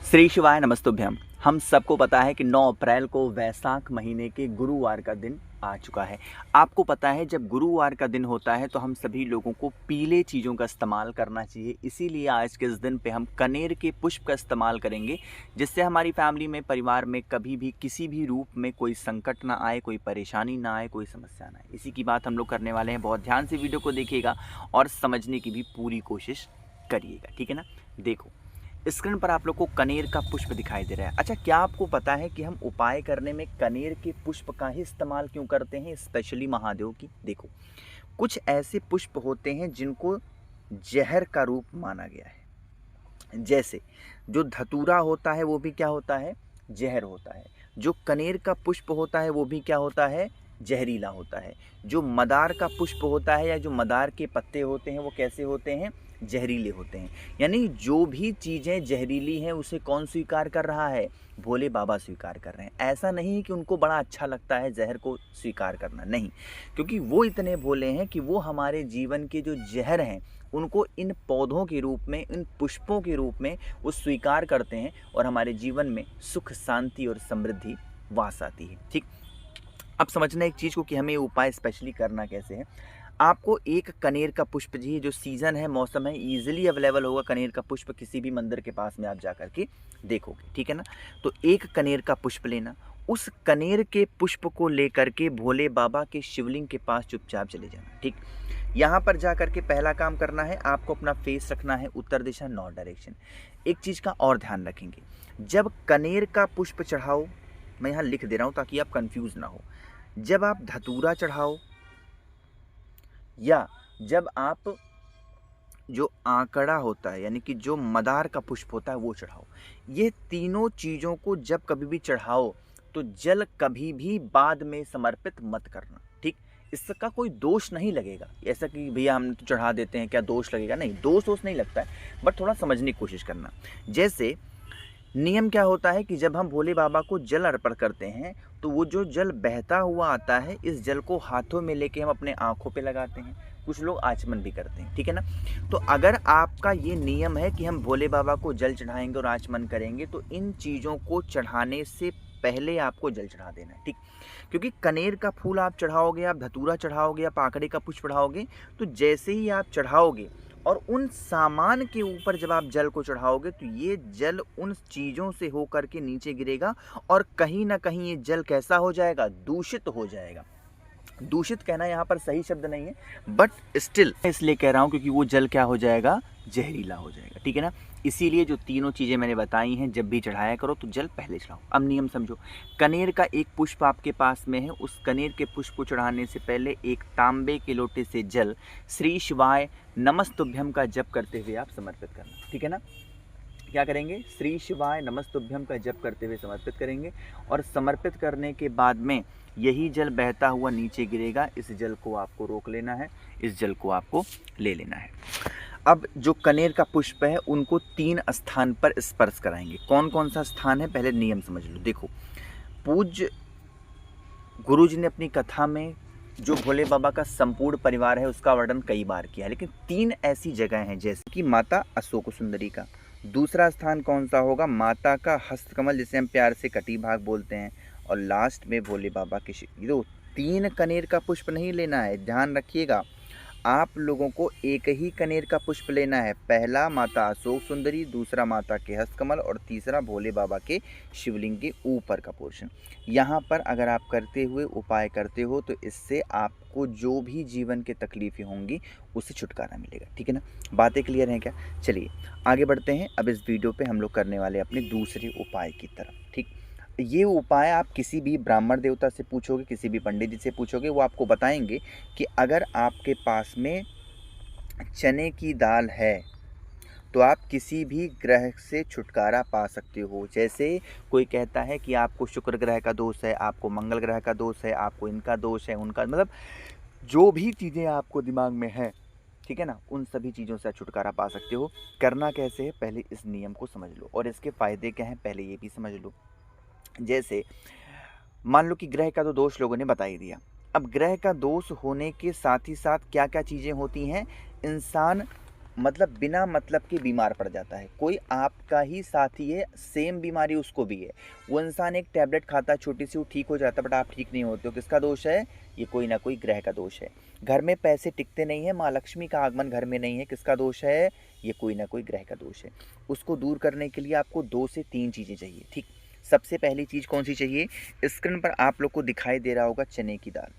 श्री शिवाय नमस्तुभ्यम। हम सबको पता है कि 9 अप्रैल को वैशाख महीने के गुरुवार का दिन आ चुका है। आपको पता है जब गुरुवार का दिन होता है तो हम सभी लोगों को पीले चीज़ों का इस्तेमाल करना चाहिए। इसीलिए आज के इस दिन पे हम कनेर के पुष्प का इस्तेमाल करेंगे, जिससे हमारी फैमिली में, परिवार में कभी भी किसी भी रूप में कोई संकट ना आए, कोई परेशानी ना आए, कोई समस्या ना आए। इसी की बात हम लोग करने वाले हैं। बहुत ध्यान से वीडियो को देखिएगा और समझने की भी पूरी कोशिश करिएगा, ठीक है ना। देखो, स्क्रीन पर आप लोग को कनेर का पुष्प दिखाई दे रहा है। अच्छा, क्या आपको पता है कि हम उपाय करने में कनेर के पुष्प का ही इस्तेमाल क्यों करते हैं, स्पेशली महादेव की? देखो, कुछ ऐसे पुष्प होते हैं जिनको जहर का रूप माना गया है। जैसे जो धतूरा होता है वो भी क्या होता है, जहर होता है। जो कनेर का पुष्प होता है वो भी क्या होता है, जहरीला होता है। जो मदार का पुष्प होता है या जो मदार के पत्ते होते हैं वो कैसे होते हैं, जहरीले होते हैं। यानी जो भी चीज़ें जहरीली हैं उसे कौन स्वीकार कर रहा है, भोले बाबा स्वीकार कर रहे हैं। ऐसा नहीं कि उनको बड़ा अच्छा लगता है जहर को स्वीकार करना, नहीं, क्योंकि वो इतने भोले हैं कि वो हमारे जीवन के जो जहर हैं उनको इन पौधों के रूप में, इन पुष्पों के रूप में वो स्वीकार करते हैं और हमारे जीवन में सुख, शांति और समृद्धि वास आती है। ठीक, अब समझना एक चीज़ को कि हमें ये उपाय स्पेशली करना कैसे है। आपको एक कनेर का पुष्प, जी जो सीज़न है, मौसम है, ईजिली अवेलेबल होगा कनेर का पुष्प। किसी भी मंदिर के पास में आप जा कर के देखोगे, ठीक है ना। तो एक कनेर का पुष्प लेना, उस कनेर के पुष्प को लेकर के भोले बाबा के शिवलिंग के पास चुपचाप चले जाना। ठीक, यहाँ पर जा कर के पहला काम करना है, आपको अपना फेस रखना है उत्तर दिशा, नॉर्थ डायरेक्शन। एक चीज़ का और ध्यान रखेंगे, जब कनेर का पुष्प चढ़ाओ, मैं यहाँ लिख दे रहा हूँ ताकि आप कंफ्यूज ना हो, जब आप धतूरा चढ़ाओ या जब आप जो आंकड़ा होता है यानी कि जो मदार का पुष्प होता है वो चढ़ाओ, ये तीनों चीज़ों को जब कभी भी चढ़ाओ तो जल कभी भी बाद में समर्पित मत करना। ठीक, इसका कोई दोष नहीं लगेगा। ऐसा कि भैया हम तो चढ़ा देते हैं, क्या दोष लगेगा? नहीं, दोष नहीं लगता है, बट थोड़ा समझने की कोशिश करना। जैसे नियम क्या होता है कि जब हम भोले बाबा को जल अर्पण करते हैं तो वो जो जल बहता हुआ आता है, इस जल को हाथों में लेके हम अपने आँखों पे लगाते हैं, कुछ लोग आचमन भी करते हैं, ठीक है ना। तो अगर आपका ये नियम है कि हम भोले बाबा को जल चढ़ाएंगे और आचमन करेंगे, तो इन चीज़ों को चढ़ाने से पहले आपको जल चढ़ा देना है। ठीक, क्योंकि कनेर का फूल आप चढ़ाओगे, आप धतूरा चढ़ाओगे, आप आंकड़े का पुष्प चढ़ाओगे, तो जैसे ही आप चढ़ाओगे और उन सामान के ऊपर जब आप जल को चढ़ाओगे तो ये जल उन चीज़ों से होकर के नीचे गिरेगा और कहीं ना कहीं ये जल कैसा हो जाएगा, दूषित हो जाएगा। दूषित कहना यहाँ पर सही शब्द नहीं है, बट स्टिल इसलिए कह रहा हूँ क्योंकि वो जल क्या हो जाएगा, जहरीला हो जाएगा, ठीक है ना। इसीलिए जो तीनों चीज़ें मैंने बताई हैं, जब भी चढ़ाया करो तो जल पहले चढ़ाओ। अब नियम समझो, कनेर का एक पुष्प आपके पास में है, उस कनेर के पुष्प को चढ़ाने से पहले एक तांबे के लोटे से जल श्री शिवाय नमस्तुभ्यम का जप करते हुए आप समर्पित करना, ठीक है ना। क्या करेंगे, श्री शिवाय नमस्तुभ्यम का जप करते हुए समर्पित करेंगे और समर्पित करने के बाद में यही जल बहता हुआ नीचे गिरेगा। इस जल को आपको रोक लेना है, इस जल को आपको ले लेना है। अब जो कनेर का पुष्प है उनको 3 स्थान पर स्पर्श कराएंगे। कौन कौन सा स्थान है, पहले नियम समझ लो। देखो, पूज्य गुरु जी ने अपनी कथा में जो भोले बाबा का संपूर्ण परिवार है उसका वर्णन कई बार किया है, लेकिन 3 ऐसी जगह हैं, जैसे कि माता अशोक सुंदरी का। दूसरा स्थान कौन सा होगा, माता का हस्तकमल, जिसे हम प्यार से कटी भाग बोलते हैं, और लास्ट में भोले बाबा के दो 3 कनेर का पुष्प नहीं लेना है, ध्यान रखिएगा। आप लोगों को एक ही कनेर का पुष्प लेना है। पहला माता अशोक सुंदरी, दूसरा माता के हस्तकमल और तीसरा भोले बाबा के शिवलिंग के ऊपर का पोर्शन। यहाँ पर अगर आप करते हुए उपाय करते हो तो इससे आपको जो भी जीवन के तकलीफ़ें होंगी उससे छुटकारा मिलेगा, ठीक है ना। बातें क्लियर हैं क्या? चलिए आगे बढ़ते हैं। अब इस वीडियो पे हम लोग करने वाले अपने दूसरे उपाय की तरफ। ठीक, ये उपाय आप किसी भी ब्राह्मण देवता से पूछोगे, किसी भी पंडित जी से पूछोगे, वो आपको बताएंगे कि अगर आपके पास में चने की दाल है तो आप किसी भी ग्रह से छुटकारा पा सकते हो। जैसे कोई कहता है कि आपको शुक्र ग्रह का दोष है, आपको मंगल ग्रह का दोष है, आपको इनका दोष है, उनका, मतलब जो भी चीज़ें आपको दिमाग में है, ठीक है ना, उन सभी चीज़ों से छुटकारा पा सकते हो। करना कैसे है, पहले इस नियम को समझ लो और इसके फ़ायदे क्या हैं पहले ये भी समझ लो। जैसे मान लो कि ग्रह का तो दोष लोगों ने बता ही दिया। अब ग्रह का दोष होने के साथ ही साथ क्या क्या चीज़ें होती हैं, इंसान मतलब बिना मतलब के बीमार पड़ जाता है। कोई आपका ही साथी है, सेम बीमारी उसको भी है, वो इंसान एक टैबलेट खाता है छोटी सी, वो ठीक हो जाता है, बट आप ठीक नहीं होते हो। किसका दोष है? ये कोई ना कोई ग्रह का दोष है। घर में पैसे टिकते नहीं है, माँ लक्ष्मी का आगमन घर में नहीं है, किसका दोष है? ये कोई ना कोई ग्रह का दोष है। उसको दूर करने के लिए आपको 2 से 3 चीज़ें चाहिए। ठीक, सबसे पहली चीज़ कौन सी चाहिए? स्क्रीन पर आप लोग को दिखाई दे रहा होगा चने की दाल,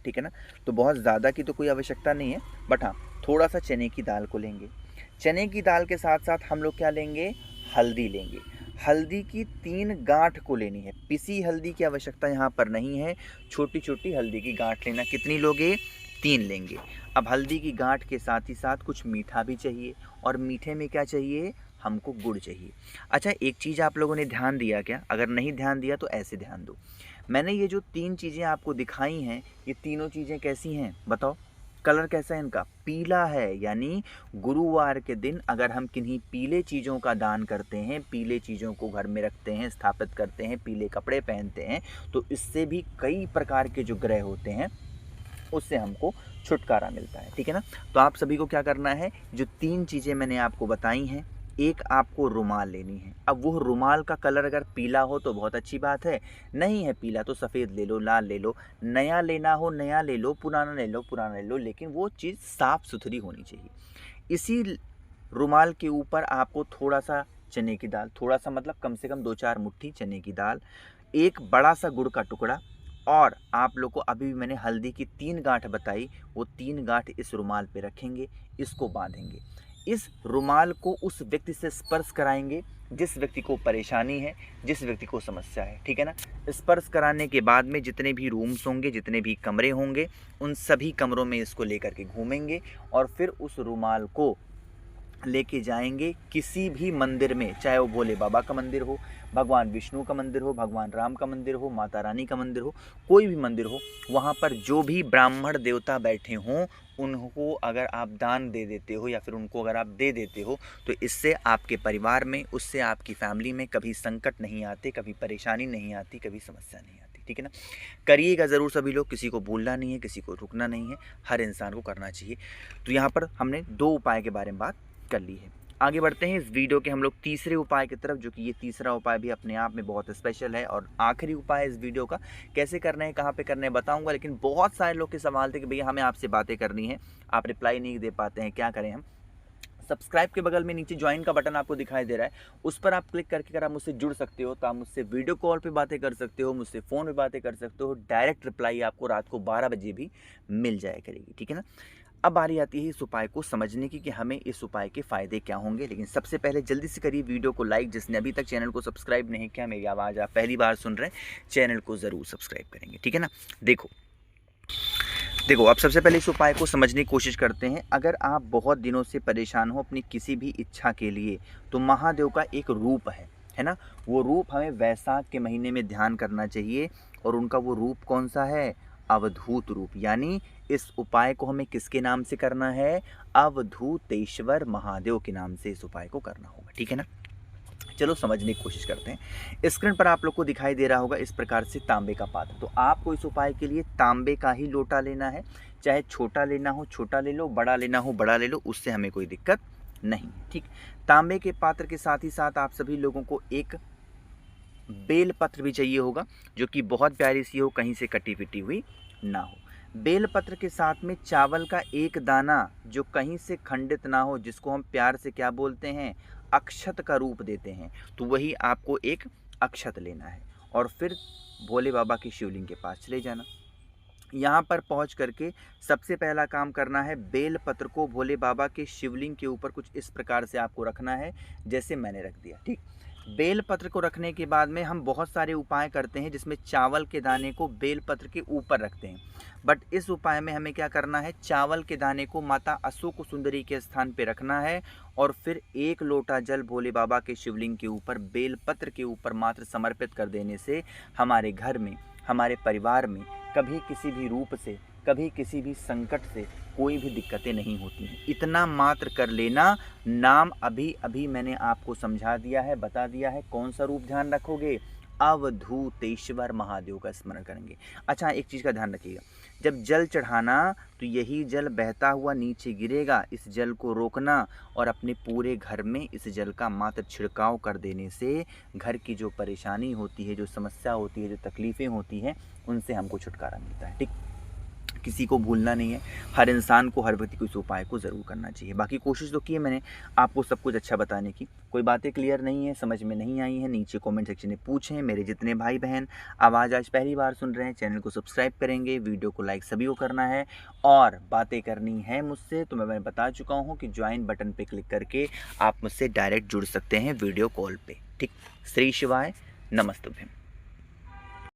ठीक है ना। तो बहुत ज़्यादा की तो कोई आवश्यकता नहीं है, बट हाँ थोड़ा सा चने की दाल को लेंगे। चने की दाल के साथ साथ हम लोग क्या लेंगे? हल्दी लेंगे। हल्दी की 3 गांठ को लेनी है। पिसी हल्दी की आवश्यकता यहाँ पर नहीं है, छोटी छोटी हल्दी की गांठ लेना। कितनी लोगे? 3 लेंगे। अब हल्दी की गांठ के साथ ही साथ कुछ मीठा भी चाहिए, और मीठे में क्या चाहिए? हमको गुड़ चाहिए। अच्छा, एक चीज़ आप लोगों ने ध्यान दिया क्या? अगर नहीं ध्यान दिया तो ऐसे ध्यान दो। मैंने ये जो 3 चीज़ें आपको दिखाई हैं, ये तीनों चीज़ें कैसी हैं बताओ? कलर कैसा है इनका? पीला है। यानी गुरुवार के दिन अगर हम किन्हीं पीले चीज़ों का दान करते हैं, पीले चीज़ों को घर में रखते हैं, स्थापित करते हैं, पीले कपड़े पहनते हैं, तो इससे भी कई प्रकार के जो ग्रह होते हैं उससे हमको छुटकारा मिलता है। ठीक है ना। तो आप सभी को क्या करना है, जो 3 चीज़ें मैंने आपको बताई हैं, एक आपको रुमाल लेनी है। अब वो रुमाल का कलर अगर पीला हो तो बहुत अच्छी बात है, नहीं है पीला तो सफ़ेद ले लो, लाल ले लो, नया लेना हो नया ले लो, पुराना ले लो पुराना ले लो, लेकिन वो चीज़ साफ़ सुथरी होनी चाहिए। इसी रुमाल के ऊपर आपको थोड़ा सा चने की दाल, थोड़ा सा मतलब कम से कम 2-4 मुट्ठी चने की दाल, एक बड़ा सा गुड़ का टुकड़ा, और आप लोग को अभी भी मैंने हल्दी की 3 गांठ बताई, वो 3 गांठ इस रुमाल पे रखेंगे, इसको बांधेंगे। इस रुमाल को उस व्यक्ति से स्पर्श कराएंगे जिस व्यक्ति को परेशानी है, जिस व्यक्ति को समस्या है। ठीक है ना। स्पर्श कराने के बाद में जितने भी रूम्स होंगे, जितने भी कमरे होंगे, उन सभी कमरों में इसको लेकर के घूमेंगे, और फिर उस रुमाल को लेके जाएंगे किसी भी मंदिर में, चाहे वो भोले बाबा का मंदिर हो, भगवान विष्णु का मंदिर हो, भगवान राम का मंदिर हो, माता रानी का मंदिर हो, कोई भी मंदिर हो, वहाँ पर जो भी ब्राह्मण देवता बैठे हों, उनको अगर आप दान दे देते हो या फिर उनको अगर आप दे देते हो, तो इससे आपके परिवार में, उससे आपकी फैमिली में कभी संकट नहीं आते, कभी परेशानी नहीं आती, कभी समस्या नहीं आती। ठीक है ना। करिएगा ज़रूर सभी लोग, किसी को भूलना नहीं है, किसी को रुकना नहीं है, हर इंसान को करना चाहिए। तो यहाँ पर हमने 2 उपाय के बारे में बात कर ली है। आगे बढ़ते हैं इस वीडियो के हम लोग तीसरे उपाय की तरफ, जो कि ये तीसरा उपाय भी अपने आप में बहुत स्पेशल है और आखिरी उपाय है इस वीडियो का। कैसे करना है, कहाँ पे करना है बताऊंगा, लेकिन बहुत सारे लोग के सवाल थे कि भैया हमें आपसे बातें करनी है, आप रिप्लाई नहीं दे पाते हैं, क्या करें हम? सब्सक्राइब के बगल में नीचे ज्वाइन का बटन आपको दिखाई दे रहा है, उस पर आप क्लिक करके अगर आप मुझसे जुड़ सकते हो तो आप मुझसे वीडियो कॉल पे बातें कर सकते हो, मुझसे फ़ोन पे बातें कर सकते हो, डायरेक्ट रिप्लाई आपको रात को 12 बजे भी मिल जाया करेगी। ठीक है ना। अब बारी आती है इस उपाय को समझने की कि हमें इस उपाय के फ़ायदे क्या होंगे, लेकिन सबसे पहले जल्दी से करिए वीडियो को लाइक। जिसने अभी तक चैनल को सब्सक्राइब नहीं किया, मेरी आवाज़ आप पहली बार सुन रहे हैं, चैनल को ज़रूर सब्सक्राइब करेंगे। ठीक है ना। देखो अब सबसे पहले इस उपाय को समझने की कोशिश करते हैं। अगर आप बहुत दिनों से परेशान हो अपनी किसी भी इच्छा के लिए, तो महादेव का एक रूप है ना। वो रूप हमें वैशाख के महीने में ध्यान करना चाहिए, और उनका वो रूप कौन सा है? अवधूत रूप। यानी इस उपाय को हमें किसके नाम से करना है? अवधूतेश्वर महादेव के नाम से इस उपाय को करना होगा। ठीक है ना। चलो समझने की कोशिश करते हैं। स्क्रीन पर आप लोग को दिखाई दे रहा होगा इस प्रकार से तांबे का पात्र। तो आपको इस उपाय के लिए तांबे का ही लोटा लेना है, चाहे छोटा लेना हो छोटा ले लो, बड़ा लेना हो बड़ा ले लो, उससे हमें कोई दिक्कत नहीं। ठीक, तांबे के पात्र के साथ ही साथ आप सभी लोगों को एक बेल पत्र भी चाहिए होगा, जो कि बहुत प्यारी सी हो, कहीं से कटी पिटी हुई ना हो। बेल पत्र के साथ में चावल का एक दाना जो कहीं से खंडित ना हो, जिसको हम प्यार से क्या बोलते हैं? अक्षत का रूप देते हैं, तो वही आपको एक अक्षत लेना है, और फिर भोले बाबा की शिवलिंग के पास चले जाना। यहाँ पर पहुँच करके सबसे पहला काम करना है, बेल पत्र को भोले बाबा के शिवलिंग के ऊपर कुछ इस प्रकार से आपको रखना है, जैसे मैंने रख दिया। ठीक, बेल पत्र को रखने के बाद में हम बहुत सारे उपाय करते हैं, जिसमें चावल के दाने को बेल पत्र के ऊपर रखते हैं, बट इस उपाय में हमें क्या करना है? चावल के दाने को माता अशोक सुंदरी के स्थान पे रखना है, और फिर 1 लोटा जल भोले बाबा के शिवलिंग के ऊपर बेल पत्र के ऊपर मात्र समर्पित कर देने से हमारे घर में, हमारे परिवार में कभी किसी भी रूप से, कभी किसी भी संकट से कोई भी दिक्कतें नहीं होती हैं। इतना मात्र कर लेना। नाम अभी अभी मैंने आपको समझा दिया है, बता दिया है। कौन सा रूप ध्यान रखोगे? अवधूतेश्वर महादेव का स्मरण करेंगे। अच्छा, एक चीज़ का ध्यान रखिएगा, जब जल चढ़ाना तो यही जल बहता हुआ नीचे गिरेगा, इस जल को रोकना और अपने पूरे घर में इस जल का मात्र छिड़काव कर देने से घर की जो परेशानी होती है, जो समस्या होती है, जो तकलीफ़ें होती हैं, उनसे हमको छुटकारा मिलता है। ठीक, किसी को भूलना नहीं है, हर इंसान को, हर व्यक्ति को इस उपाय को ज़रूर करना चाहिए। बाकी कोशिश तो की है मैंने आपको सब कुछ अच्छा बताने की। कोई बातें क्लियर नहीं है, समझ में नहीं आई हैं, नीचे कमेंट सेक्शन में पूछें। मेरे जितने भाई बहन आवाज़ आज पहली बार सुन रहे हैं, चैनल को सब्सक्राइब करेंगे, वीडियो को लाइक सभी को करना है और बातें करनी है मुझसे तो मैं बता चुका हूँ कि ज्वाइन बटन पर क्लिक करके आप मुझसे डायरेक्ट जुड़ सकते हैं वीडियो कॉल पर। ठीक, श्री शिवाय, नमस्तुभ्यम।